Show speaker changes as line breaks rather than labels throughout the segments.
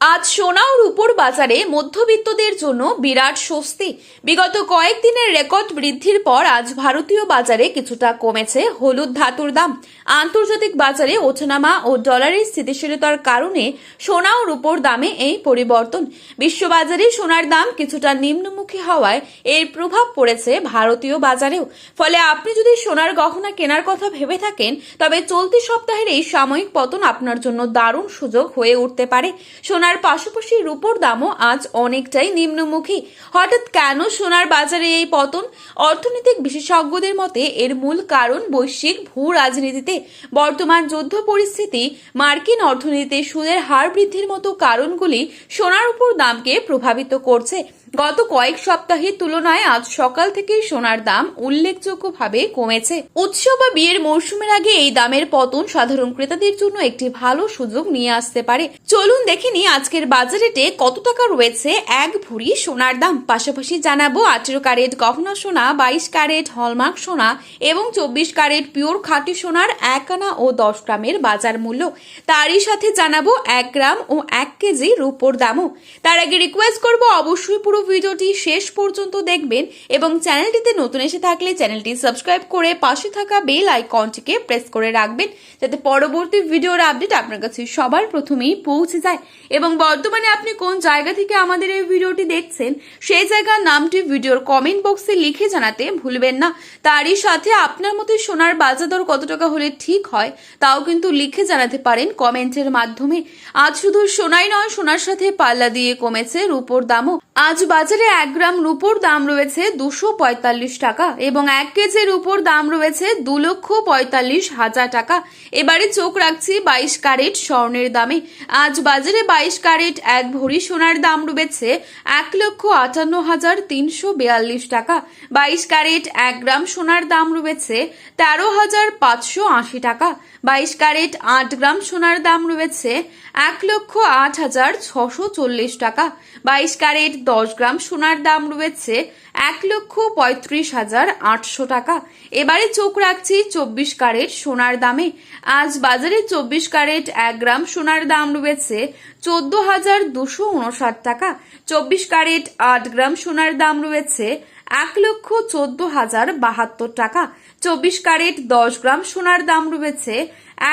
আজ সোনা ও রূপোর বাজারে মধ্যবিত্তদের জন্য বিরাট স্বস্তি। বিগত কয়েকদিনের রেকর্ড বৃদ্ধির পর আজ ভারতীয় বাজারে কিছুটা কমেছে হলুদ ধাতুর দাম। আন্তর্জাতিক বাজারে ওঠানামা ও ডলারের স্থিতিশীলতার কারণে সোনা ও রূপোর দামে এই পরিবর্তন। বিশ্ববাজারে সোনার দাম কিছুটা নিম্নমুখী হওয়ায় এর প্রভাব পড়েছে ভারতীয় বাজারেও। ফলে আপনি যদি সোনার গহনা কেনার কথা ভেবে থাকেন, তবে চলতি সপ্তাহের এই সাময়িক পতন আপনার জন্য দারুণ সুযোগ হয়ে উঠতে পারে। সোনার পাশাপাশি রূপোর দামও আজ অনেকটাই নিম্নমুখী। হঠাৎ কেন সোনার বাজারে এই পতন? অর্থনৈতিক বিশেষজ্ঞদের মতে এর মূল কারণ বৈশ্বিক ভূ রাজনীতিতে বর্তমান যুদ্ধ পরিস্থিতি, মার্কিন অর্থনীতিতে সুদের হার বৃদ্ধির মতো কারণগুলি সোনার উপর দামকে প্রভাবিত করছে। গত কয়েক সপ্তাহের তুলনায় আজ সকাল থেকে সোনার দাম উল্লেখযোগ্যভাবে কমেছে। উৎসব বা বিয়ের মরশুমের আগে এই দামের পতন সাধারণ ক্রেতাদের জন্য একটি ভালো সুযোগ নিয়ে আসতে পারে। চলুন দেখে নিই আজকের বাজারেটে কত টাকা রয়েছে এক ভরি সোনার দাম। পাশাপাশি জানাবো 18 ক্যারেট গহনা সোনা, 22 ক্যারেট হলমার্ক সোনা এবং 24 ক্যারেট পিওর খাঁটি সোনার 1 আনা ও 10 গ্রামের বাজার মূল্য। তারই সাথে জানাবো 1 গ্রাম ও 1 কেজি রূপোর দামও। তার আগে রিকোয়েস্ট করবো অবশ্যই পুরো ভিডিওটি শেষ পর্যন্ত দেখবেন এবং চ্যানেলটিতে নতুন এসে থাকলে চ্যানেলটি সাবস্ক্রাইব করে পাশে থাকা বেল আইকনটিকে প্রেস করে রাখবেন, যাতে পরবর্তী ভিডিওর আপডেট আপনার কাছে সবার প্রথমেই পৌঁছে যায়। এবং বর্তমানে আপনি কোন জায়গা থেকে আমাদের এই ভিডিওটি দেখছেন, সেই জায়গার নামটি ভিডিওর কমেন্ট বক্সে লিখে জানাতে ভুলবেন না। তারই সাথে আপনার মতে সোনার বাজার দর কত টাকা হলে ঠিক হয় তাও কিন্তু লিখে জানাতে পারেন কমেন্টের মাধ্যমে। আজ শুধু সোনাই নয়, সোনার সাথে পাল্লা দিয়ে কমেছে রূপোর দামও। আজ বাজারে 1 গ্রাম রূপোর দাম রয়েছে 245 টাকা এবং 1 কেজির রূপোর দাম রয়েছে 2,45,000 টাকা। এবারে চোখ রাখছি 22 ক্যারেট স্বর্ণের দামে। আজ বাজারে 22 ক্যারেট 1 ভরি সোনার দাম রয়েছে 1,58,342 টাকা। 22 ক্যারেট 1 গ্রাম সোনার দাম রয়েছে 13,580 টাকা। 22 ক্যারেট 8 গ্রাম সোনার দাম রয়েছে 1,08,640 টাকা। 22 ক্যারেট 10 গ্রাম সোনার দাম রয়েছে 1,35,800 টাকা। এবারে চোখ রাখছি 24 ক্যারেট সোনার দামে। আজ বাজারে 24 ক্যারেট 1 গ্রাম সোনার দাম রয়েছে 14,259 টাকা। 24 ক্যারেট 8 গ্রাম সোনার দাম রয়েছে 1,14,072 টাকা। 24 ক্যারেট 10 গ্রাম সোনার দাম রয়েছে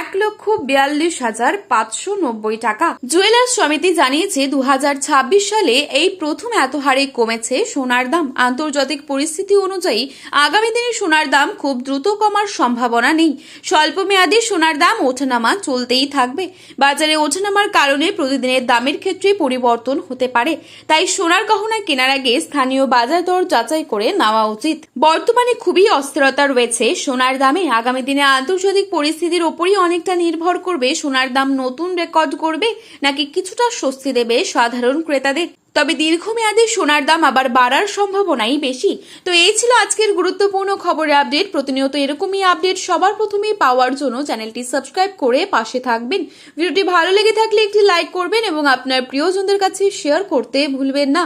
1,42,590 টাকা। জুয়েলার্স সমিতি জানিয়েছে 2026 সালে এই প্রথম এত হারে কমেছে সোনার দাম। আন্তর্জাতিক পরিস্থিতি অনুযায়ী আগামী দিনে সোনার দাম খুব দ্রুত কমার সম্ভাবনা নেই। স্বল্প মেয়াদী সোনার দাম ওঠানামা চলতেই থাকবে। বাজারে ওঠানামার কারণে প্রতিদিনের দামের ক্ষেত্রে পরিবর্তন হতে পারে, তাই সোনার গহনা কেনার আগে স্থানীয় বাজার দর যাচাই করে নেওয়া উচিত। বর্তমানে খুবই অস্থিরতা রয়েছে সোনার দামে। আগামী দিনে আন্তর্জাতিক পরিস্থিতির ওপরই অনেকটা নির্ভর করবে সোনার দাম নতুন রেকর্ড করবে নাকি কিছুটা স্বস্তি দেবে সাধারণ ক্রেতাদের। তবে দীর্ঘমেয়াদে সোনার দাম আবার বাড়ার সম্ভাবনাই বেশি। তো এই ছিল আজকের গুরুত্বপূর্ণ খবরের আপডেট। প্রতিনিয়ত এরকমই আপডেট সবার প্রথমেই পাওয়ার জন্য চ্যানেলটি সাবস্ক্রাইব করে পাশে থাকবেন। ভিডিওটি ভালো লেগে থাকলে একটি লাইক করবেন এবং আপনার প্রিয়জনদের কাছে শেয়ার করতে ভুলবেন না।